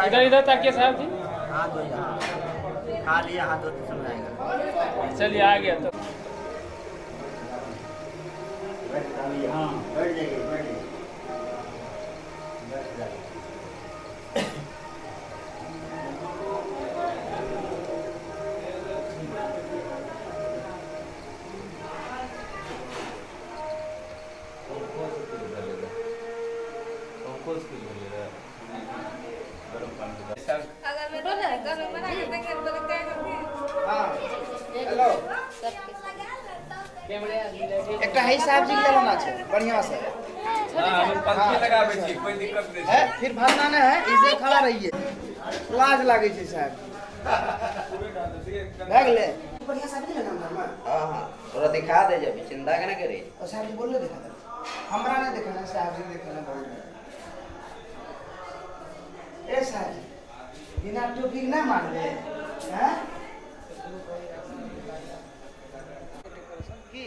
इधर इधर ताकिए साहब जी, हाथ धो खा लिया, हाथ धोते समय आएगा। चलिए आ गया तो हाँ बैठ जाइए, बैठ जाइए। एक साहब जी के लेना है बढ़िया से। पंखी लगाबे छी, कोई दिक्कत नहीं है। फिर भरना नहीं है, इसे खड़ा रहिए, लाज लागे छै साहब। भाग ले बढ़िया साहब जी लेना है। हां हां थोड़ा दिखा दे, जब चिंता के ना करे। और साहब जी बोल दिखा दे, हमरा नहीं देखना, साहब जी देखना बोल रहे। ए साहब जी बिना टोपी ना मान ले हैं की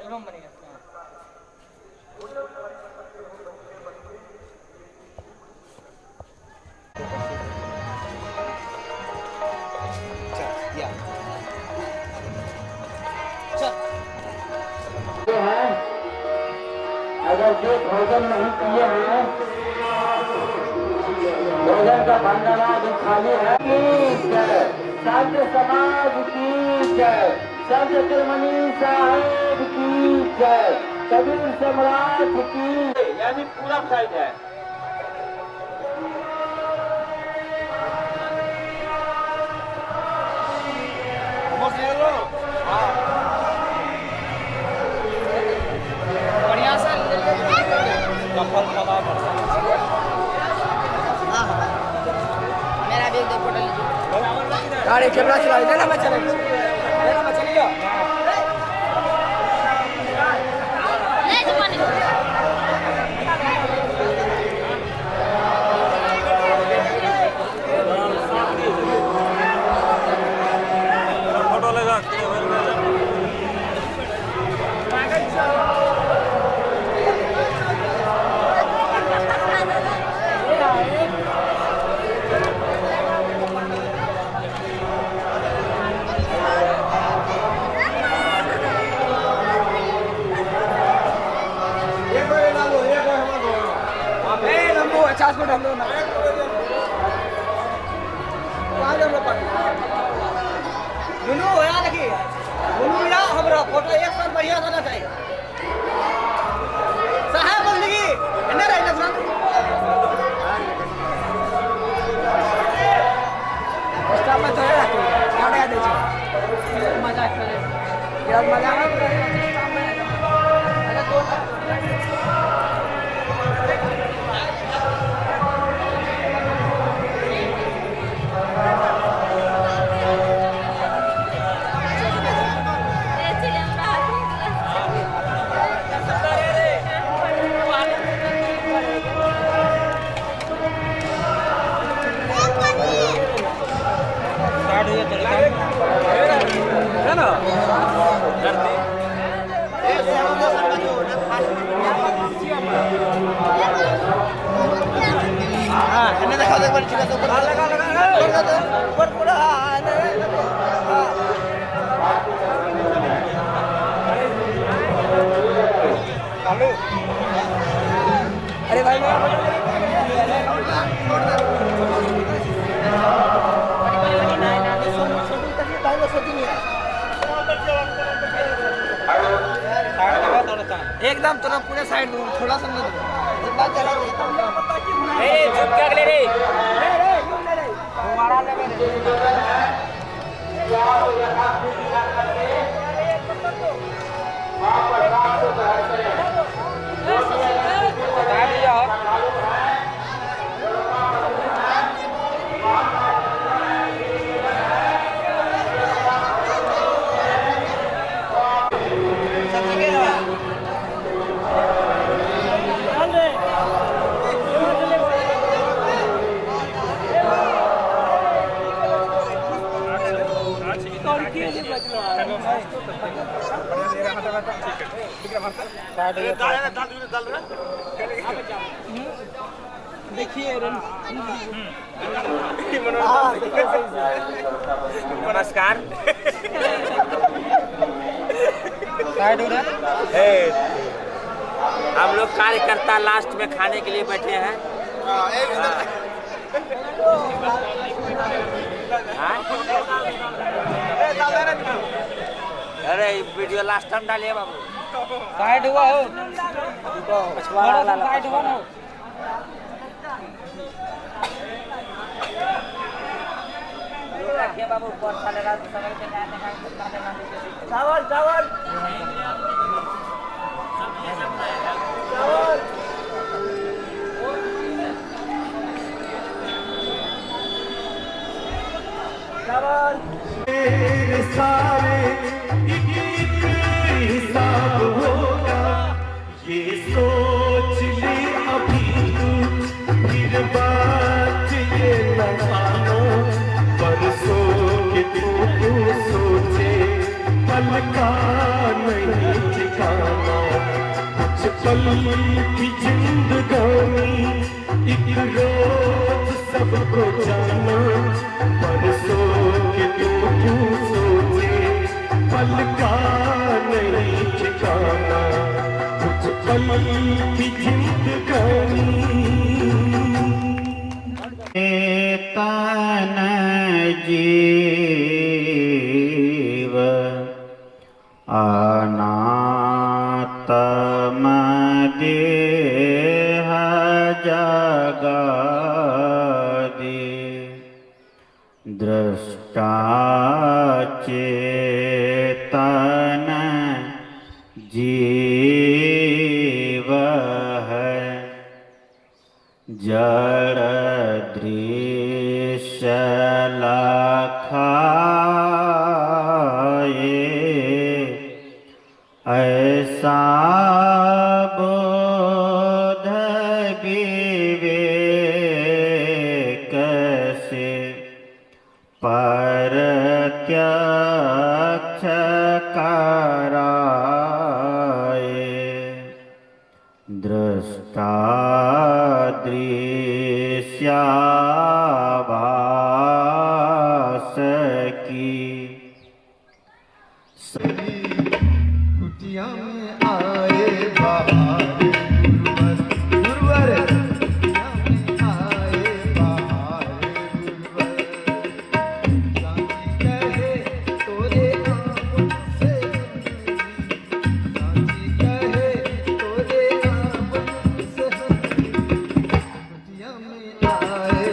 एल्बम बनेगा। अगर जो भोजन नहीं किए हैं, भोजन का भंडारा भी खाली है। साध्य समाज की जय, सब्ज तिरमनी साहेब की जय, कबीर सम्राट की, यानी पूरा साइड है। बढ़िया सा मेरा भी एक दो फोटो लीजिए। गाड़ी कैमरा चला लेना, मैं चलिए। फोटो लगा फोटो एक साथ बढ़िया होना चाहिए। साहब बोल लगी इन्हें रहना सुना स्टाफ में थोड़ा गाड़ी आ दे मजाक करे यार, मजाक स्टार्ट हो जाता है। ऊपर पूरा अरे भाई एकदम थोड़ा पूरे साइड दो थोड़ा सा मत जितना चला झुक के अगले रे हमारा लगे देखिए नमस्कार। हम लोग कार्यकर्ता लास्ट में खाने के लिए बैठे हैं। अरे वीडियो लास्ट टाइम डालिए बाबू। साइड हुआ हो साइड हुआ ना रखिए बाबू बहुत चलेगा चावल चावल चावल सारे हिसाब होगा ये सोच ले अभी तू फिर बात ये न मानो परसों के तू सोचे पल का नहीं ठिकाना कुछ पल की जिंदगानी एक रोज सबको जाना परसों के तू सोचे पल का नहीं ठिकाना कुछ पल की जिंदगानी तन जीव अनात्म देह जगदे दृष्टा चेतन जीव है जड़ दृश्य लखाए ऐसा बोध विवेक से प्रत्यक्ष कराए दृष्टा दृश्याभास की कुटिया में आए बाहर गुरुवर कुटिया में आए बाहर गुरुवर चांदी कहे तोरे आंखों से चांदी कहे तोरे आंखों से कुटिया में आए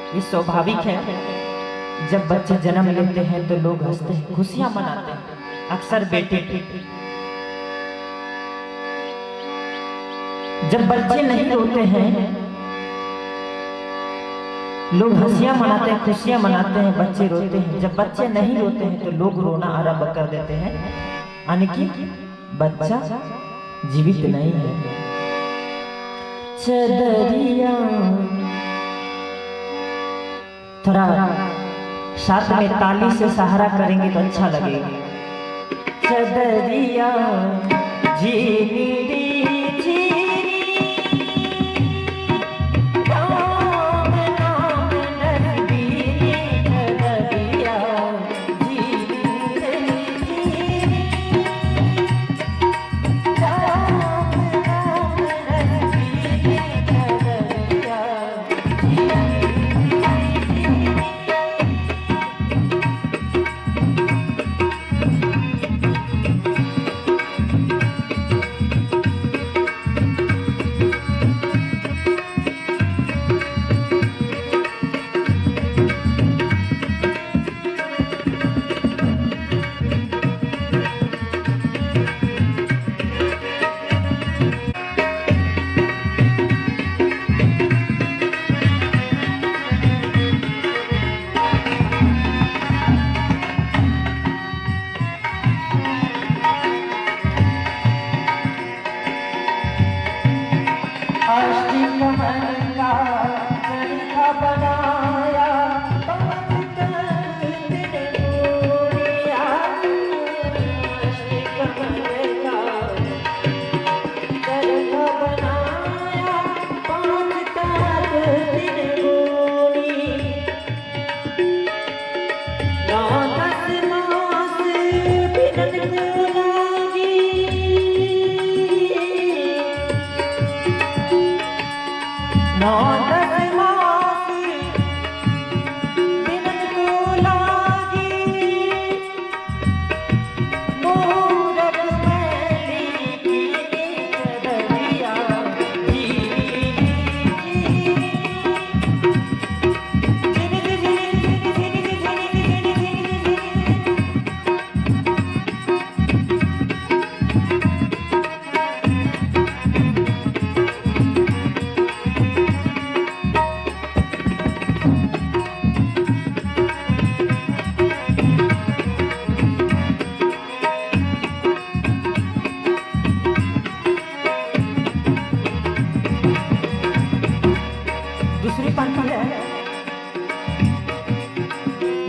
ये स्वाभाविक है। जब बच्चे जन्म लेते हैं तो लोग हंसते हैं, खुशियां मनाते हैं। अक्सर बेटे जब बच्चे नहीं रोते हैं लोग हंसियां मनाते हैं, खुशियां मनाते हैं। बच्चे रोते हैं, जब बच्चे नहीं रोते हैं तो लोग रोना आरंभ कर देते हैं, यानी कि बच्चा जीवित नहीं है। चदरिया थोड़ा साथ में ताली से सहारा करेंगे तो अच्छा लगेगा। चदरिया जीनी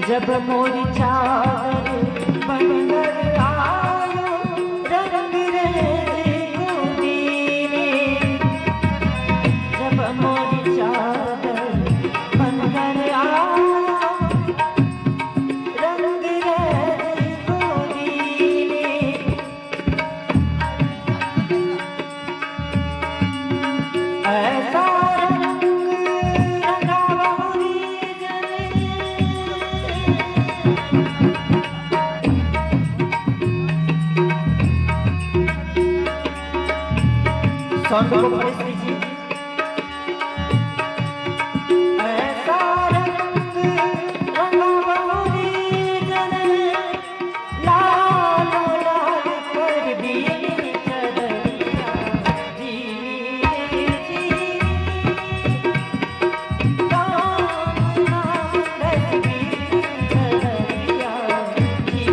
जब मोरी चादर बनकर आयो रंग रेजी दीने, जब मोरी चादर बनकर आयो रंग रेजी दीने, ऐसा साउंड को प्रेस कीजिए। ऐसा रंग रंगवरी जने लाल लाल कर दिए चदरिया जी राम नाम रखी चदरिया जी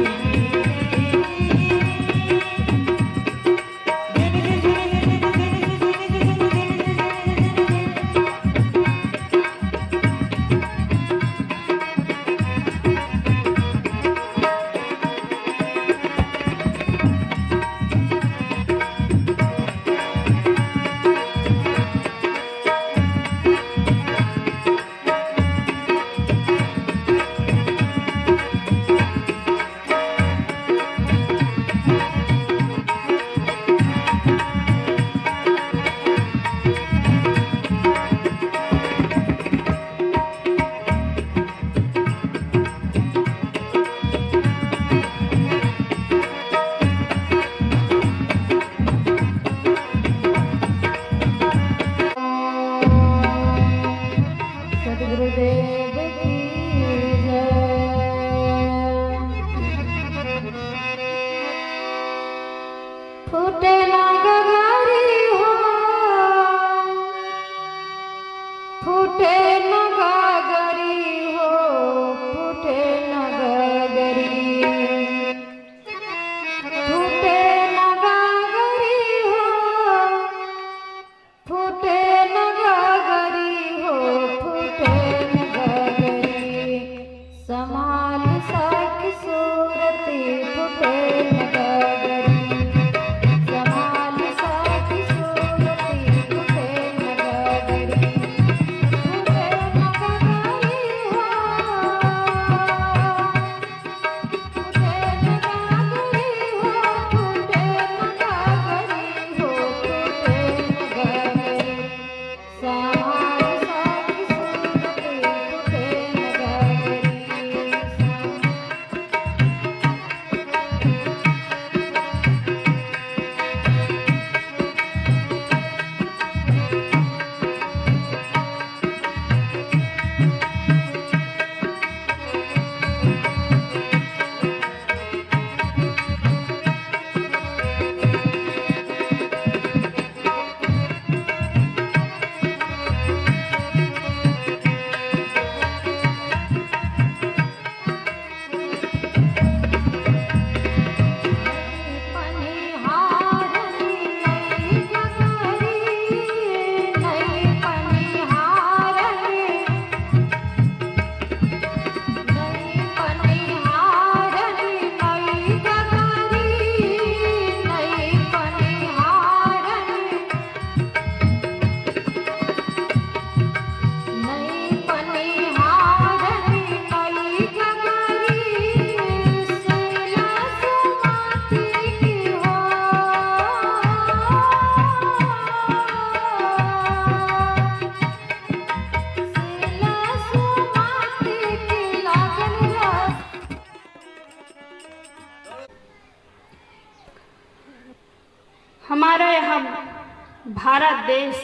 भारत देश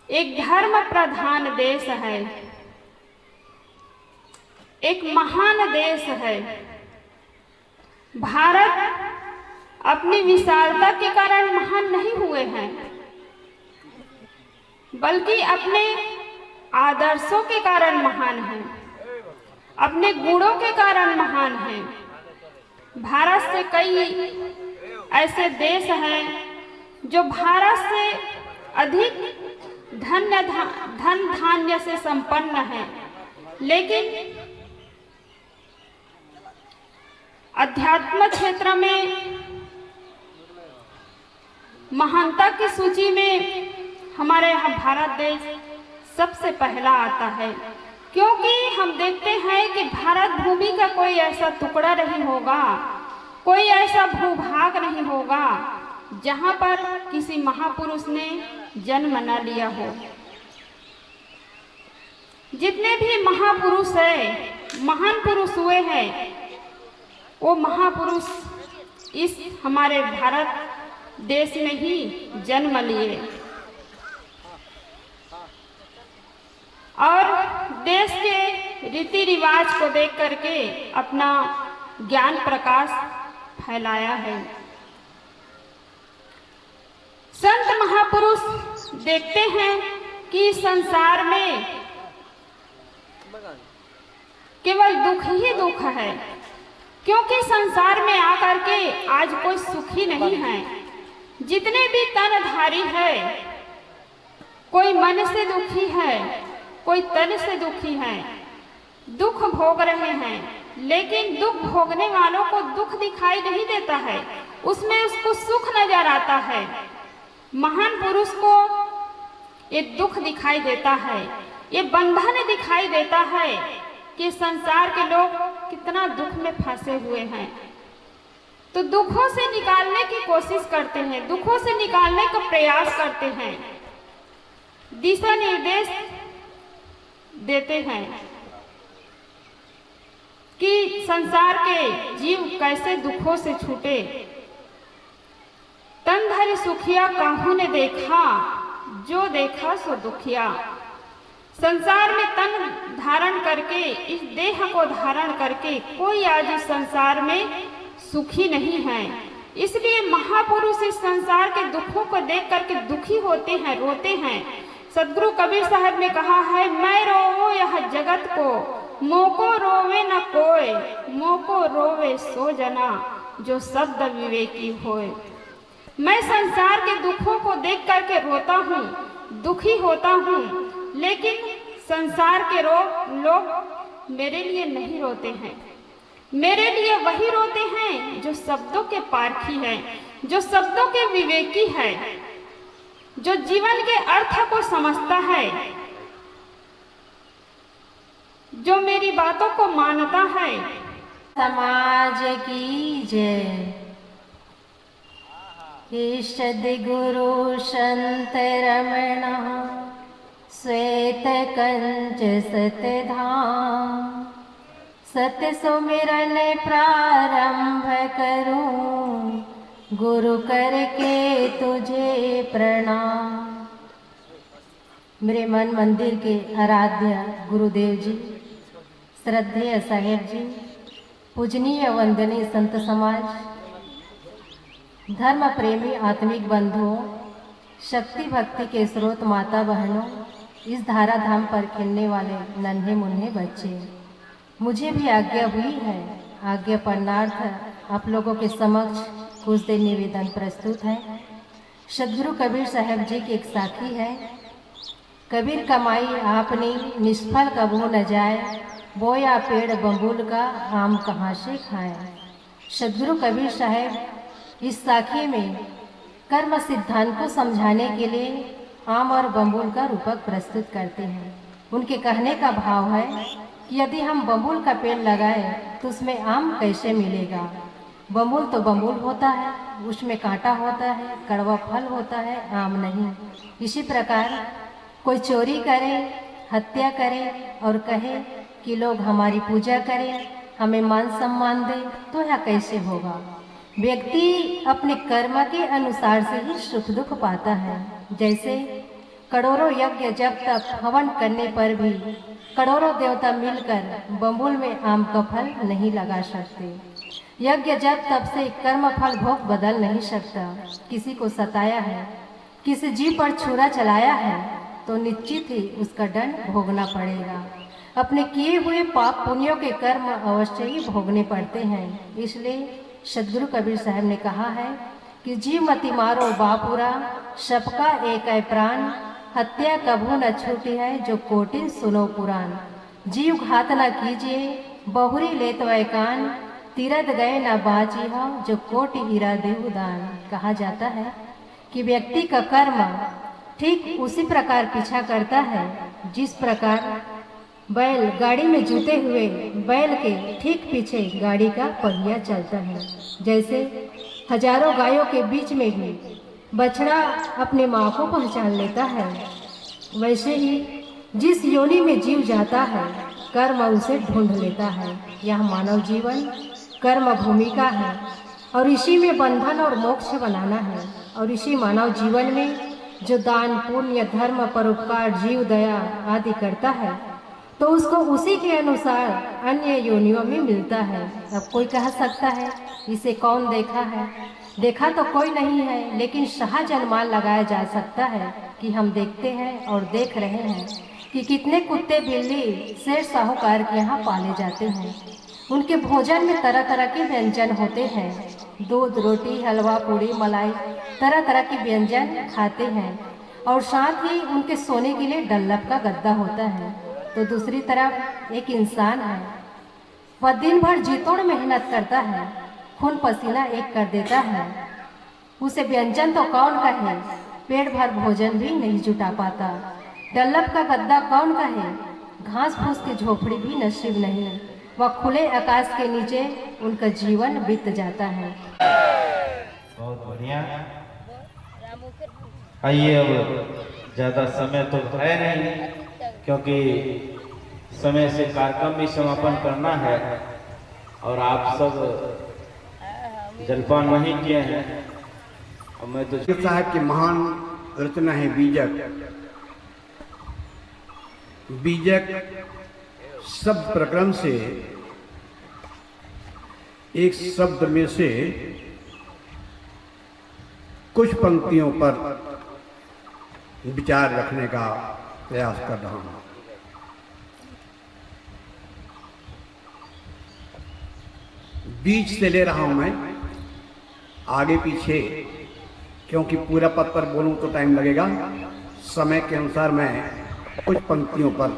एक धर्म प्रधान देश है, एक महान देश है। भारत अपनी विशालता के कारण महान नहीं हुए हैं, बल्कि अपने आदर्शों के कारण महान हैं, अपने गुणों के कारण महान हैं। भारत से कई ऐसे देश हैं जो भारत से अधिक धन धान्य से संपन्न है, लेकिन अध्यात्म क्षेत्र में महानता की सूची में हमारे यहाँ भारत देश सबसे पहला आता है, क्योंकि हम देखते हैं कि भारत भूमि का कोई ऐसा टुकड़ा नहीं होगा, कोई ऐसा भूभाग नहीं होगा जहाँ पर किसी महापुरुष ने जन्म न लिया हो। जितने भी महापुरुष हैं, महान पुरुष हुए हैं, वो महापुरुष इस हमारे भारत देश में ही जन्म लिए और देश के रीति रिवाज को देख करके अपना ज्ञान प्रकाश फैलाया है। संत महापुरुष देखते हैं कि संसार में केवल दुख ही दुख है, क्योंकि संसार में आकर के आज कोई सुखी नहीं है। जितने भी तनधारी है, कोई मन से दुखी है, कोई तन से दुखी है, दुख भोग रहे हैं, लेकिन दुख भोगने वालों को दुख दिखाई नहीं देता है, उसमें उसको सुख नजर आता है। महान पुरुष को ये दुख दिखाई देता है, ये बंधन दिखाई देता है कि संसार के लोग कितना दुख में फंसे हुए हैं, तो दुखों से निकालने की कोशिश करते हैं, दुखों से निकालने का प्रयास करते हैं, दिशा निर्देश देते हैं कि संसार के जीव कैसे दुखों से छूटे। तन धरि सुखिया काहू ने देखा, जो देखा सो दुखिया। संसार में तन धारण करके, इस देह को धारण करके कोई आज इस संसार में सुखी नहीं है। इसलिए महापुरुष इस संसार के दुखों को देख करके दुखी होते हैं, रोते हैं। सदगुरु कबीर साहब ने कहा है, मैं रोवो यह जगत को, मोको रोवे न कोय, मोको रोवे सो जना, जो शब्द विवेकी होए। मैं संसार के दुखों को देख करके रोता हूँ, दुखी होता हूँ, लेकिन संसार के लोग मेरे लिए नहीं रोते हैं। मेरे लिए वही रोते हैं जो शब्दों के पारखी हैं, जो शब्दों के विवेकी है, जो जीवन के अर्थ को समझता है, जो मेरी बातों को मानता है। समाज की जय। ईषद गुरु संत रमण, श्वेत कंच सतधाम, सत्य सुमिरन प्रारंभ करूं, गुरु करके तुझे प्रणाम। मेरे मन मंदिर के आराध्य गुरुदेव जी, श्रद्धेय साहेब जी, पूजनीय वंदनीय संत समाज, धर्म प्रेमी आत्मिक बंधुओं, शक्ति भक्ति के स्रोत माता बहनों, इस धारा धाम पर खेलने वाले नन्हे मुन्ने बच्चे, मुझे भी आज्ञा हुई है। आज्ञा पढ़नार्थ आप लोगों के समक्ष कुछ देर निवेदन प्रस्तुत है। सदगुरु कबीर साहब जी की एक साखी है, कबीर कमाई आपने निष्फल कबू न जाए, बोया पेड़ बबूल का आम कहाँ से खाए। सदगुरु कबीर साहब इस साखी में कर्म सिद्धांत को समझाने के लिए आम और बबूल का रूपक प्रस्तुत करते हैं। उनके कहने का भाव है कि यदि हम बबूल का पेड़ लगाएं तो उसमें आम कैसे मिलेगा। बबूल तो बबूल होता है, उसमें कांटा होता है, कड़वा फल होता है, आम नहीं। इसी प्रकार कोई चोरी करे, हत्या करे और कहे कि लोग हमारी पूजा करें, हमें मान सम्मान दें, तो यह कैसे होगा। व्यक्ति अपने कर्म के अनुसार से ही सुख दुख पाता है। जैसे करोड़ों यज्ञ जब तक हवन करने पर भी करोड़ों देवता मिलकर बबूल में आम का फल नहीं लगा सकते। यज्ञ जब तब से कर्म फल भोग बदल नहीं सकता। किसी को सताया है, किसी जीव पर छुरा चलाया है तो निश्चित ही उसका दंड भोगना पड़ेगा। अपने किए हुए पाप पुण्यों के कर्म अवश्य ही भोगने पड़ते हैं। इसलिए सदगुरु कबीर साहब ने कहा है कि जीव मति मारो बापुरा, सबका एक है प्राण, हत्या कभू न छूटी है जो कोटिन सुनो पुराण। जीव घात न कीजिए बहुरी लेत वै कान, तीरथ गए न बाची हो जो कोटि हीरा देहु दान। कहा जाता है कि व्यक्ति का कर्म ठीक उसी प्रकार पीछा करता है जिस प्रकार बैल गाड़ी में जुटे हुए बैल के ठीक पीछे गाड़ी का पहिया चलता है। जैसे हजारों गायों के बीच में भी बछड़ा अपने माँ को पहचान लेता है, वैसे ही जिस योनि में जीव जाता है कर्म उसे ढूंढ लेता है। यह मानव जीवन कर्म भूमिका है और इसी में बंधन और मोक्ष बनाना है। और इसी मानव जीवन में जो दान पुण्य धर्म परोपकार जीव दया आदि करता है तो उसको उसी के अनुसार अन्य योनियों में मिलता है। अब कोई कह सकता है इसे कौन देखा है? देखा तो कोई नहीं है, लेकिन सहज अनुमान लगाया जा सकता है कि हम देखते हैं और देख रहे हैं कि कितने कुत्ते बिल्ली शेर साहूकार के यहाँ पाले जाते हैं। उनके भोजन में तरह तरह के व्यंजन होते हैं, दूध रोटी हलवा पूड़ी मलाई तरह तरह के व्यंजन खाते हैं और साथ ही उनके सोने के लिए डल्लभ का गद्दा होता है। तो दूसरी तरफ एक इंसान है, वह दिन भर जी तोड़ मेहनत करता है, खून पसीना एक कर देता है। उसे व्यंजन तो कौन कहे, पेट भर भोजन भी नहीं जुटा पाता। डल्लभ का गद्दा कौन कहे, घास फूस की झोपड़ी भी नसीब नहीं। वह खुले आकाश के नीचे उनका जीवन बीत जाता है। बहुत बढ़िया। आइए, अब ज़्यादा समय तो है नहीं क्योंकि समय से कार्यक्रम भी समापन करना है और आप सब जलपान नहीं किए हैं। और मैं तो साहब की महान रचना है बीजक। बीजक शब्द प्रक्रम से एक शब्द में से कुछ पंक्तियों पर विचार रखने का प्रयास कर रहा हूं। बीच से ले रहा हूं मैं, आगे पीछे, क्योंकि पूरा पद पर बोलूं तो टाइम लगेगा। समय के अनुसार मैं कुछ पंक्तियों पर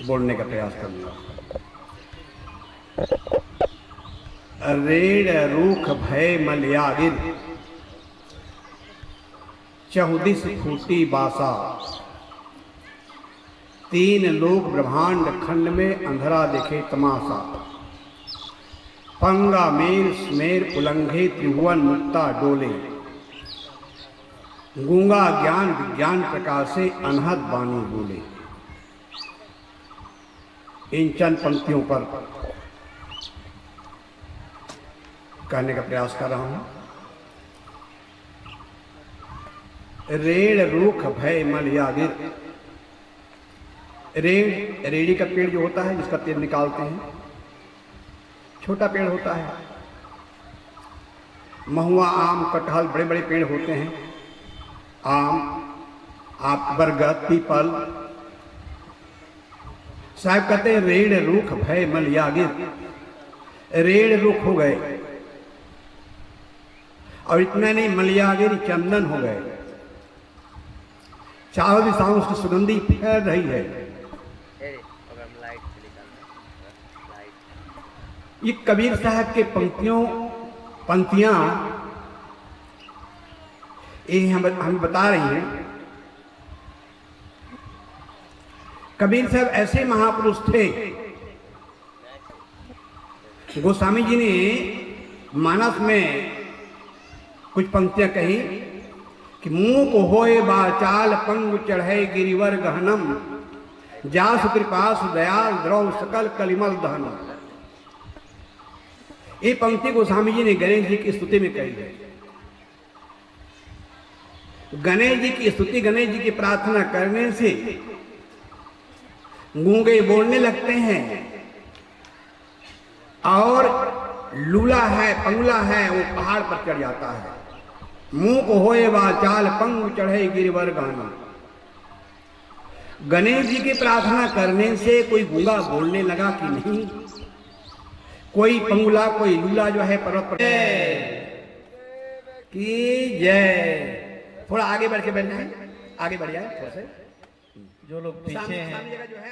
बोलने का प्रयास करूंगा। रेड़ रूख भय मलयागिर, चहुदिस फूटी बासा, तीन लोक ब्रह्मांड खंड में अंधरा देखे तमाशा, पंगा मेर स्मेर उलंघे त्रिभुवन मुक्ता डोले, गूंगा ज्ञान विज्ञान प्रकाश से अनहद बानी बोले। इन चंद पंक्तियों पर कहने का प्रयास कर रहा हूं। रेड़ रूख भय मलयागिर। रेड़, रेड़ी का पेड़ जो होता है जिसका तेल निकालते हैं, छोटा पेड़ होता है। महुआ आम कटहल बड़े बड़े पेड़ होते हैं, आम आप बरगद पीपल। साहब कहते हैं रेड़ रूख भय मलयागिर। रेड़ रूख हो गए और इतना नहीं, मलयागिर चंदन हो गए। चारों दिशाओं से सुगंधी फैल रही है। ये कबीर साहब के पंक्तियां ये हमें बता रही हैं। कबीर साहब ऐसे महापुरुष थे। गोस्वामी जी ने मानस में कुछ पंक्तियां कही कि मुंह को होए बाचाल पंग चढ़े गिरिवर गहनम, जासु कृपासु दयाल द्रव सकल कलिमल दहनम। ये पंक्ति गोस्वामी जी ने गणेश जी की स्तुति में कही है। गणेश जी की स्तुति, गणेश जी की प्रार्थना करने से गूंगे बोलने लगते हैं और लूला है, पंगुला है, वो पहाड़ पर चढ़ जाता है। मुंह को होए वाचाल पंग चढ़े गिरवर गाना। गणेश जी की प्रार्थना करने से कोई गूंगा बोलने लगा कि नहीं, कोई पंगुला, कोई लूला जो है पर्वत पर की जय। थोड़ा आगे बढ़ के बैठना है, आगे बढ़ जाए थोड़ा से। जो लोग पीछे हैं जो है